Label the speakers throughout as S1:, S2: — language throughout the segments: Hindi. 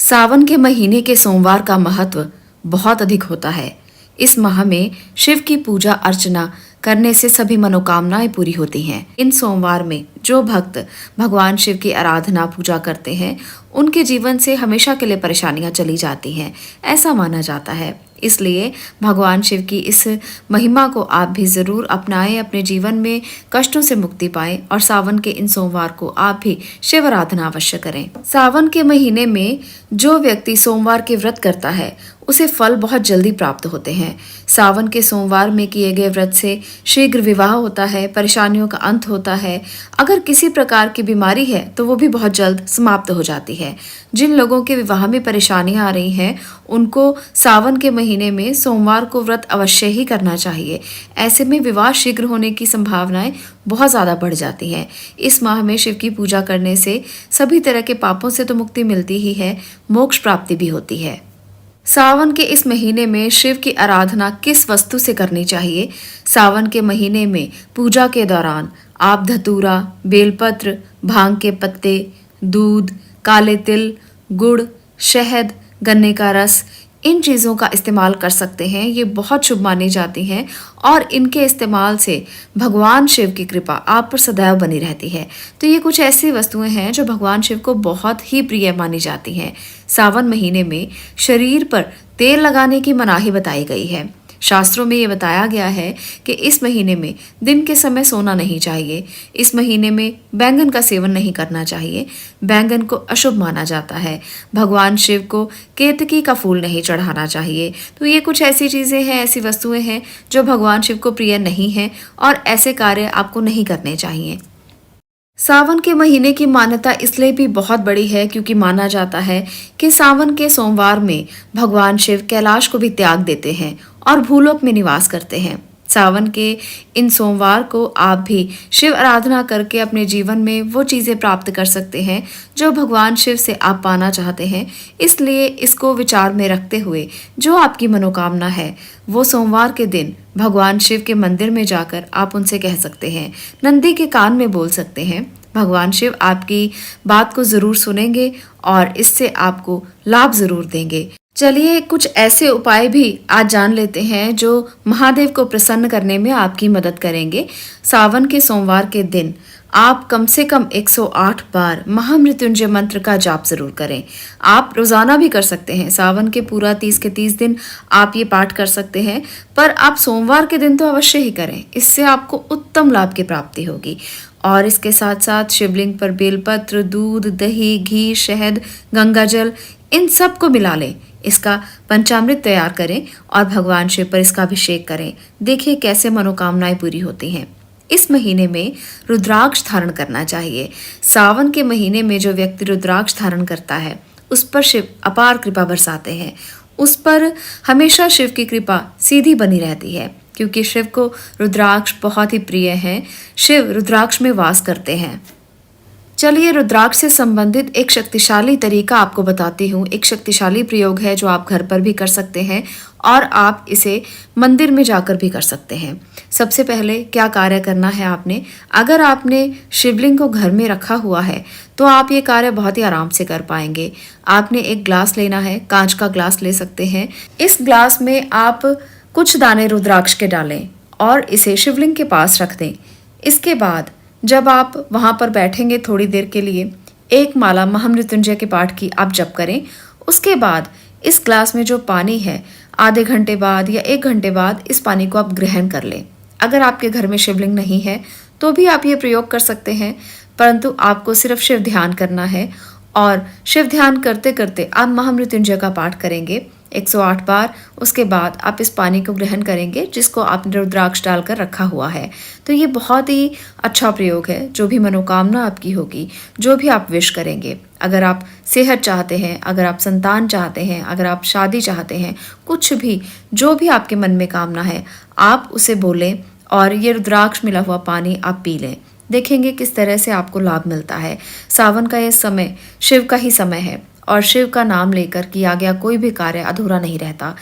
S1: सावन के महीने के सोमवार का महत्व बहुत अधिक होता है। इस माह में शिव की पूजा अर्चना करने से सभी मनोकामनाएं पूरी होती हैं। इन सोमवार में जो भक्त भगवान शिव की आराधना पूजा करते हैं, उनके जीवन से हमेशा के लिए परेशानियां चली जाती हैं, ऐसा माना जाता है। इसलिए भगवान शिव की इस महिमा को आप भी जरूर अपनाएं, अपने जीवन में कष्टों से मुक्ति पाएं और सावन के इन सोमवार को आप भी शिव आराधना अवश्य करें। सावन के महीने में जो व्यक्ति सोमवार के व्रत करता है, उसे फल बहुत जल्दी प्राप्त होते हैं। सावन के सोमवार में किए गए व्रत से शीघ्र विवाह होता है, परेशानियों का अंत होता है। अगर किसी प्रकार की बीमारी है तो वो भी बहुत जल्द समाप्त हो जाती है। जिन लोगों के विवाह में परेशानियां आ रही हैं, उनको सावन के महीने में सोमवार को व्रत अवश्य ही करना चाहिए। ऐसे में विवाह शीघ्र होने की संभावनाएं बहुत ज्यादा बढ़ जाती हैं। इस माह में शिव की पूजा करने से सभी तरह के पापों से तो मुक्ति मिलती ही है, मोक्ष प्राप्ति भी होती है। सावन के इस महीने में शिव की आराधना किस वस्तु से करनी चाहिए? सावन के महीने में पूजा के दौरान आप धतूरा, बेलपत्र, भांग के पत्ते, दूध, काले तिल, गुड़, शहद, गन्ने का रस, इन चीज़ों का इस्तेमाल कर सकते हैं। ये बहुत शुभ मानी जाती हैं और इनके इस्तेमाल से भगवान शिव की कृपा आप पर सदैव बनी रहती है। तो ये कुछ ऐसी वस्तुएं हैं जो भगवान शिव को बहुत ही प्रिय मानी जाती हैं। सावन महीने में शरीर पर तेल लगाने की मनाही बताई गई है। शास्त्रों में ये बताया गया है कि इस महीने में दिन के समय सोना नहीं चाहिए। इस महीने में बैंगन का सेवन नहीं करना चाहिए। बैंगन को अशुभ माना जाता है। भगवान शिव को केतकी का फूल नहीं चढ़ाना चाहिए। तो ये कुछ ऐसी चीज़ें हैं, ऐसी वस्तुएं हैं जो भगवान शिव को प्रिय नहीं हैं और ऐसे कार्य आपको नहीं करने चाहिए। सावन के महीने की मान्यता इसलिए भी बहुत बड़ी है क्योंकि माना जाता है कि सावन के सोमवार में भगवान शिव कैलाश को भी त्याग देते हैं और भूलोक में निवास करते हैं। सावन के इन सोमवार को आप भी शिव आराधना करके अपने जीवन में वो चीज़ें प्राप्त कर सकते हैं जो भगवान शिव से आप पाना चाहते हैं। इसलिए इसको विचार में रखते हुए जो आपकी मनोकामना है, वो सोमवार के दिन भगवान शिव के मंदिर में जाकर आप उनसे कह सकते हैं, नंदी के कान में बोल सकते हैं। भगवान शिव आपकी बात को ज़रूर सुनेंगे और इससे आपको लाभ ज़रूर देंगे। चलिए कुछ ऐसे उपाय भी आज जान लेते हैं जो महादेव को प्रसन्न करने में आपकी मदद करेंगे। सावन के सोमवार के दिन आप कम से कम 108 बार महामृत्युंजय मंत्र का जाप जरूर करें। आप रोजाना भी कर सकते हैं। सावन के पूरा 30 के 30 दिन आप ये पाठ कर सकते हैं, पर आप सोमवार के दिन तो अवश्य ही करें। इससे आपको उत्तम लाभ की प्राप्ति होगी। और इसके साथ साथ शिवलिंग पर बेलपत्र, दूध, दही, घी, शहद, गंगा जल, इन सब को मिला लें। इसका पंचामृत तैयार करें और भगवान शिव पर इसका अभिषेक करें। देखिए कैसे मनोकामनाएं पूरी होती हैं। इस महीने में रुद्राक्ष धारण करना चाहिए। सावन के महीने में जो व्यक्ति रुद्राक्ष धारण करता है, उस पर शिव अपार कृपा बरसाते हैं। उस पर हमेशा शिव की कृपा सीधी बनी रहती है क्योंकि शिव को रुद्राक्ष बहुत ही प्रिय है। शिव रुद्राक्ष में वास करते हैं। चलिए रुद्राक्ष से संबंधित एक शक्तिशाली तरीका आपको बताती हूँ। एक शक्तिशाली प्रयोग है जो आप घर पर भी कर सकते हैं और आप इसे मंदिर में जाकर भी कर सकते हैं। सबसे पहले क्या कार्य करना है आपने, अगर आपने शिवलिंग को घर में रखा हुआ है तो आप ये कार्य बहुत ही आराम से कर पाएंगे। आपने एक ग्लास लेना है, कांच का ग्लास ले सकते हैं। इस ग्लास में आप कुछ दाने रुद्राक्ष के डालें और इसे शिवलिंग के पास रख दें। इसके बाद जब आप वहाँ पर बैठेंगे थोड़ी देर के लिए, एक माला महामृत्युंजय के पाठ की आप जप करें। उसके बाद इस ग्लास में जो पानी है, आधे घंटे बाद या 1 घंटे बाद इस पानी को आप ग्रहण कर लें। अगर आपके घर में शिवलिंग नहीं है तो भी आप ये प्रयोग कर सकते हैं, परंतु आपको सिर्फ शिव ध्यान करना है और शिव ध्यान करते करते आप महामृत्युंजय का पाठ करेंगे 108 बार। उसके बाद आप इस पानी को ग्रहण करेंगे जिसको आपने रुद्राक्ष डालकर रखा हुआ है। तो ये बहुत ही अच्छा प्रयोग है। जो भी मनोकामना आपकी होगी, जो भी आप विश करेंगे, अगर आप सेहत चाहते हैं, अगर आप संतान चाहते हैं, अगर आप शादी चाहते हैं, कुछ भी जो भी आपके मन में कामना है, आप उसे बोलें और ये रुद्राक्ष मिला हुआ पानी आप पी लें। देखेंगे किस तरह से आपको लाभ मिलता है। सावन का ये समय शिव का ही समय है और शिव का नाम लेकर किया गया कोई भी कार्य अधूरा नहीं रहता।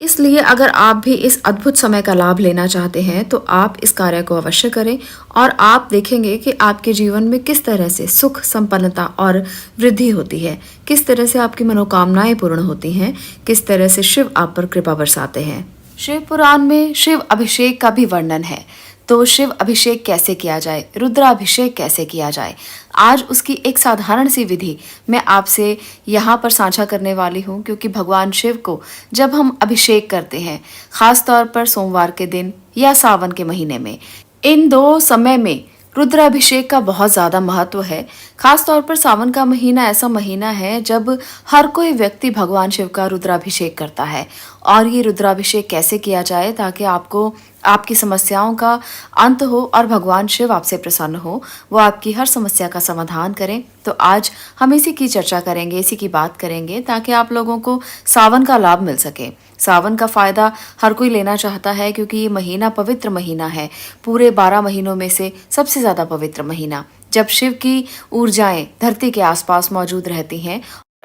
S1: इसलिए अगर आप भी इस अद्भुत समय का लाभ लेना चाहते हैं तो आप इस कार्य को अवश्य करें और आप देखेंगे कि आपके जीवन में किस तरह से सुख, संपन्नता और वृद्धि होती है, किस तरह से आपकी मनोकामनाएं पूर्ण होती हैं, किस तरह से शिव आप पर कृपा बरसाते हैं। शिव पुराण में शिव अभिषेक का भी वर्णन है। तो शिव अभिषेक कैसे किया जाए, रुद्राभिषेक कैसे किया जाए, आज उसकी एक साधारण सी विधि मैं आपसे यहाँ पर साझा करने वाली हूँ, क्योंकि भगवान शिव को जब हम अभिषेक करते हैं, खास तौर पर सोमवार के दिन या सावन के महीने में, इन दो समय में रुद्राभिषेक का बहुत ज़्यादा महत्व है। खास तौर पर सावन का महीना ऐसा महीना है जब हर कोई व्यक्ति भगवान शिव का रुद्राभिषेक करता है। और ये रुद्राभिषेक कैसे किया जाए ताकि आपको आपकी समस्याओं का अंत हो और भगवान शिव आपसे प्रसन्न हो, वो आपकी हर समस्या का समाधान करें। तो आज हम इसी की चर्चा करेंगे, इसी की बात करेंगे ताकि आप लोगों को सावन का लाभ मिल सके। सावन का फायदा हर कोई लेना चाहता है क्योंकि ये महीना पवित्र महीना है, पूरे 12 महीनों में से सबसे ज्यादा पवित्र महीना, जब शिव की ऊर्जाएं धरती के आसपास मौजूद रहती हैं।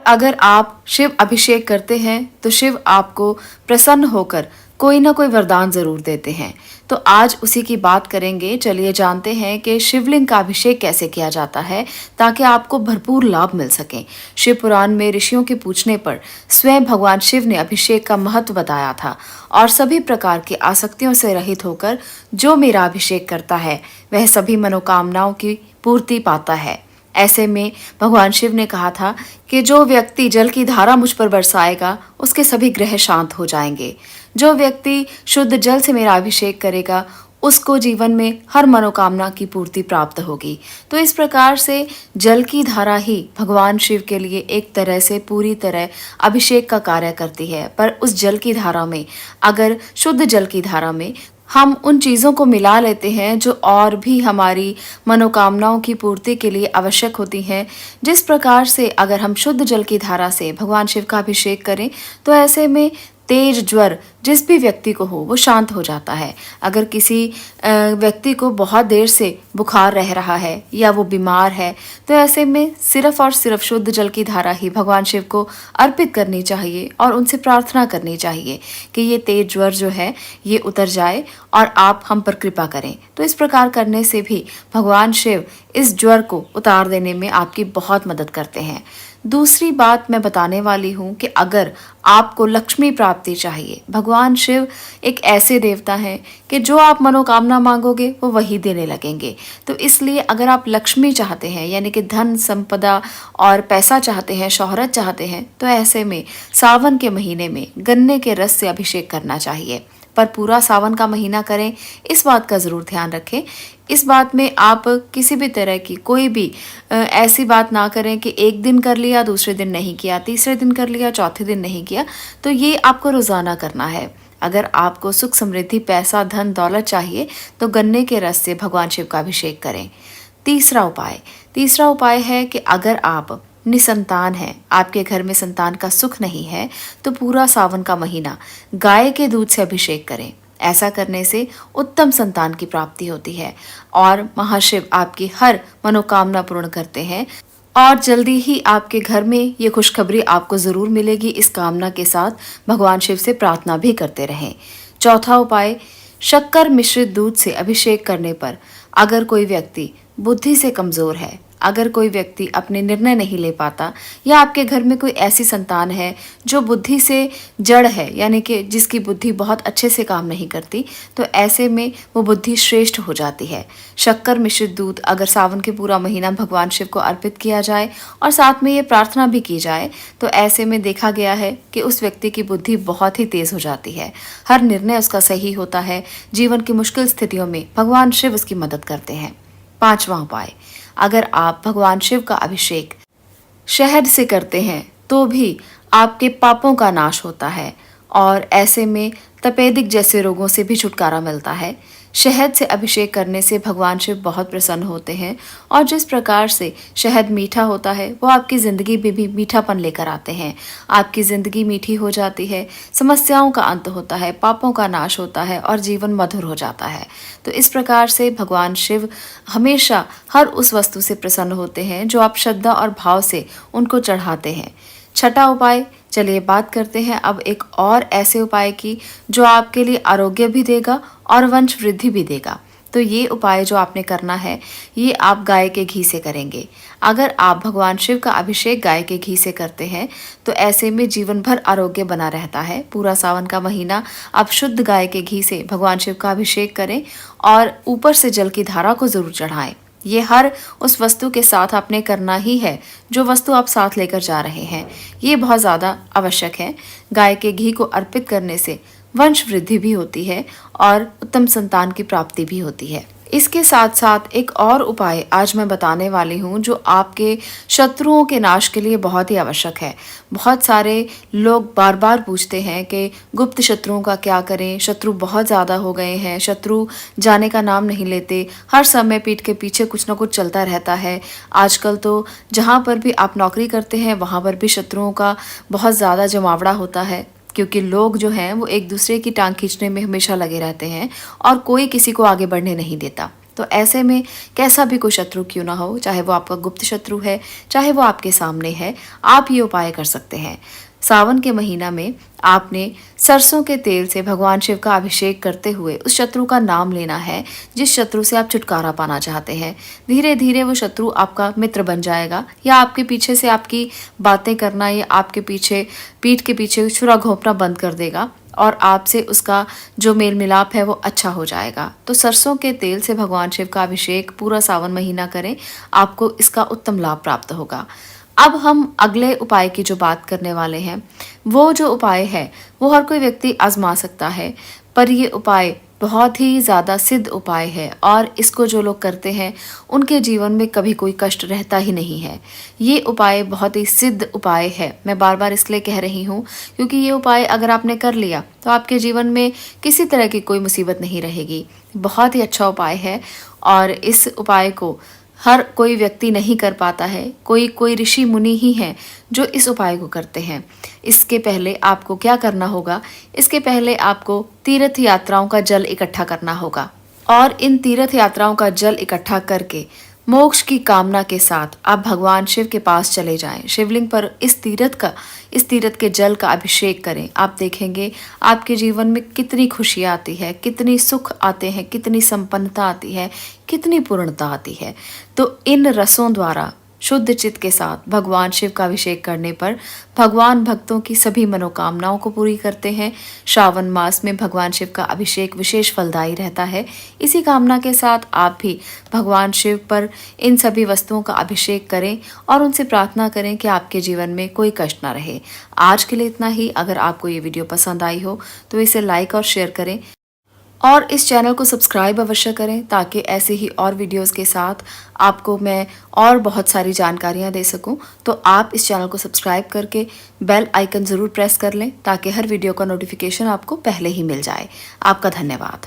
S1: अगर आप शिव अभिषेक करते हैं तो शिव आपको प्रसन्न होकर कोई ना कोई वरदान जरूर देते हैं। तो आज उसी की बात करेंगे। चलिए जानते हैं कि शिवलिंग का अभिषेक कैसे किया जाता है ताकि आपको भरपूर लाभ मिल सके। शिव पुराण में ऋषियों के पूछने पर स्वयं भगवान शिव ने अभिषेक का महत्व बताया था और सभी प्रकार की आसक्तियों से रहित होकर जो मेरा अभिषेक करता है वह सभी मनोकामनाओं की पूर्ति पाता है। ऐसे में भगवान शिव ने कहा था कि जो व्यक्ति जल की धारा मुझ पर बरसाएगा उसके सभी ग्रह शांत हो जाएंगे। जो व्यक्ति शुद्ध जल से मेरा अभिषेक करेगा उसको जीवन में हर मनोकामना की पूर्ति प्राप्त होगी। तो इस प्रकार से जल की धारा ही भगवान शिव के लिए एक तरह से पूरी तरह अभिषेक का कार्य करती है। पर उस जल की धारा में, अगर शुद्ध जल की धारा में हम उन चीज़ों को मिला लेते हैं जो और भी हमारी मनोकामनाओं की पूर्ति के लिए आवश्यक होती हैं, जिस प्रकार से अगर हम शुद्ध जल की धारा से भगवान शिव का अभिषेक करें तो ऐसे में तेज ज्वर जिस भी व्यक्ति को हो वो शांत हो जाता है। अगर किसी व्यक्ति को बहुत देर से बुखार रह रहा है या वो बीमार है तो ऐसे में सिर्फ और सिर्फ शुद्ध जल की धारा ही भगवान शिव को अर्पित करनी चाहिए और उनसे प्रार्थना करनी चाहिए कि ये तेज ज्वर जो है ये उतर जाए और आप हम पर कृपा करें। तो इस प्रकार करने से भी भगवान शिव इस ज्वर को उतार देने में आपकी बहुत मदद करते हैं। दूसरी बात मैं बताने वाली हूँ कि अगर आपको लक्ष्मी प्राप्ति चाहिए, भगवान शिव एक ऐसे देवता हैं कि जो आप मनोकामना मांगोगे वो वही देने लगेंगे। तो इसलिए अगर आप लक्ष्मी चाहते हैं, यानी कि धन संपदा और पैसा चाहते हैं, शोहरत चाहते हैं, तो ऐसे में सावन के महीने में गन्ने के रस से अभिषेक करना चाहिए। पर पूरा सावन का महीना करें, इस बात का ज़रूर ध्यान रखें। इस बात में आप किसी भी तरह की कोई भी ऐसी बात ना करें कि एक दिन कर लिया, दूसरे दिन नहीं किया, तीसरे दिन कर लिया, चौथे दिन नहीं किया। तो ये आपको रोज़ाना करना है। अगर आपको सुख समृद्धि, पैसा, धन दौलत चाहिए तो गन्ने के रस से भगवान शिव का अभिषेक करें। तीसरा उपाय है कि अगर आप निसंतान है, आपके घर में संतान का सुख नहीं है, तो पूरा सावन का महीना गाय के दूध से अभिषेक करें। ऐसा करने से उत्तम संतान की प्राप्ति होती है और महाशिव आपकी हर मनोकामना पूर्ण करते हैं और जल्दी ही आपके घर में ये खुशखबरी आपको जरूर मिलेगी। इस कामना के साथ भगवान शिव से प्रार्थना भी करते रहें। चौथा उपाय, शक्कर मिश्रित दूध से अभिषेक करने पर अगर कोई व्यक्ति बुद्धि से कमजोर है, अगर कोई व्यक्ति अपने निर्णय नहीं ले पाता या आपके घर में कोई ऐसी संतान है जो बुद्धि से जड़ है, यानी कि जिसकी बुद्धि बहुत अच्छे से काम नहीं करती, तो ऐसे में वो बुद्धि श्रेष्ठ हो जाती है। शक्कर मिश्रित दूध अगर सावन के पूरा महीना भगवान शिव को अर्पित किया जाए और साथ में ये प्रार्थना भी की जाए तो ऐसे में देखा गया है कि उस व्यक्ति की बुद्धि बहुत ही तेज हो जाती है, हर निर्णय उसका सही होता है, जीवन की मुश्किल स्थितियों में भगवान शिव उसकी मदद करते हैं। पांचवा उपाय, अगर आप भगवान शिव का अभिषेक शहद से करते हैं तो भी आपके पापों का नाश होता है और ऐसे में तपेदिक जैसे रोगों से भी छुटकारा मिलता है। शहद से अभिषेक करने से भगवान शिव बहुत प्रसन्न होते हैं और जिस प्रकार से शहद मीठा होता है वो आपकी ज़िंदगी में भी मीठापन लेकर आते हैं। आपकी ज़िंदगी मीठी हो जाती है, समस्याओं का अंत होता है, पापों का नाश होता है और जीवन मधुर हो जाता है। तो इस प्रकार से भगवान शिव हमेशा हर उस वस्तु से प्रसन्न होते हैं जो आप श्रद्धा और भाव से उनको चढ़ाते हैं। छठा उपाय, चलिए बात करते हैं अब एक और ऐसे उपाय की जो आपके लिए आरोग्य भी देगा और वंश वृद्धि भी देगा। तो ये उपाय जो आपने करना है ये आप गाय के घी से करेंगे। अगर आप भगवान शिव का अभिषेक गाय के घी से करते हैं तो ऐसे में जीवन भर आरोग्य बना रहता है। पूरा सावन का महीना आप शुद्ध गाय के घी से भगवान शिव का अभिषेक करें और ऊपर से जल की धारा को जरूर चढ़ाएं। ये हर उस वस्तु के साथ आपने करना ही है जो वस्तु आप साथ लेकर जा रहे हैं। ये बहुत ज़्यादा आवश्यक है। गाय के घी को अर्पित करने से वंश वृद्धि भी होती है और उत्तम संतान की प्राप्ति भी होती है। इसके साथ साथ एक और उपाय आज मैं बताने वाली हूँ जो आपके शत्रुओं के नाश के लिए बहुत ही आवश्यक है। बहुत सारे लोग बार बार पूछते हैं कि गुप्त शत्रुओं का क्या करें, शत्रु बहुत ज़्यादा हो गए हैं, शत्रु जाने का नाम नहीं लेते, हर समय पीठ के पीछे कुछ ना कुछ चलता रहता है। आजकल तो जहाँ पर भी आप नौकरी करते हैं वहाँ पर भी शत्रुओं का बहुत ज़्यादा जमावड़ा होता है, क्योंकि लोग जो हैं वो एक दूसरे की टांग खींचने में हमेशा लगे रहते हैं और कोई किसी को आगे बढ़ने नहीं देता। तो ऐसे में कैसा भी कोई शत्रु क्यों ना हो, चाहे वो आपका गुप्त शत्रु है, चाहे वो आपके सामने है, आप ये उपाय कर सकते हैं। सावन के महीना में आपने सरसों के तेल से भगवान शिव का अभिषेक करते हुए उस शत्रु का नाम लेना है जिस शत्रु से आप छुटकारा पाना चाहते हैं। धीरे धीरे वो शत्रु आपका मित्र बन जाएगा या आपके पीछे से आपकी बातें करना या आपके पीछे पीठ के पीछे छुरा घोंपना बंद कर देगा और आपसे उसका जो मेल मिलाप है वो अच्छा हो जाएगा। तो सरसों के तेल से भगवान शिव का अभिषेक पूरा सावन महीना करें, आपको इसका उत्तम लाभ प्राप्त होगा। अब हम अगले उपाय की जो बात करने वाले हैं वो जो उपाय है वो हर कोई व्यक्ति आजमा सकता है, पर ये उपाय बहुत ही ज़्यादा सिद्ध उपाय है और इसको जो लोग करते हैं उनके जीवन में कभी कोई कष्ट रहता ही नहीं है। ये उपाय बहुत ही सिद्ध उपाय है। मैं बार बार इसलिए कह रही हूँ क्योंकि ये उपाय अगर आपने कर लिया तो आपके जीवन में किसी तरह की कोई मुसीबत नहीं रहेगी। बहुत ही अच्छा उपाय है और इस उपाय को हर कोई व्यक्ति नहीं कर पाता है। कोई कोई ऋषि मुनि ही हैं जो इस उपाय को करते हैं। इसके पहले आपको क्या करना होगा, इसके पहले आपको तीर्थ यात्राओं का जल इकट्ठा करना होगा और इन तीर्थ यात्राओं का जल इकट्ठा करके मोक्ष की कामना के साथ आप भगवान शिव के पास चले जाएं। शिवलिंग पर इस तीर्थ के जल का अभिषेक करें। आप देखेंगे आपके जीवन में कितनी खुशियाँ आती है, कितनी सुख आते हैं, कितनी संपन्नता आती है, कितनी पूर्णता आती है। तो इन रसों द्वारा शुद्ध चित्त के साथ भगवान शिव का अभिषेक करने पर भगवान भक्तों की सभी मनोकामनाओं को पूरी करते हैं। श्रावण मास में भगवान शिव का अभिषेक विशेष फलदायी रहता है। इसी कामना के साथ आप भी भगवान शिव पर इन सभी वस्तुओं का अभिषेक करें और उनसे प्रार्थना करें कि आपके जीवन में कोई कष्ट ना रहे। आज के लिए इतना ही। अगर आपको ये वीडियो पसंद आई हो तो इसे लाइक और शेयर करें और इस चैनल को सब्सक्राइब अवश्य करें ताकि ऐसे ही और वीडियोस के साथ आपको मैं और बहुत सारी जानकारियां दे सकूं। तो आप इस चैनल को सब्सक्राइब करके बेल आइकन ज़रूर प्रेस कर लें ताकि हर वीडियो का नोटिफिकेशन आपको पहले ही मिल जाए। आपका धन्यवाद।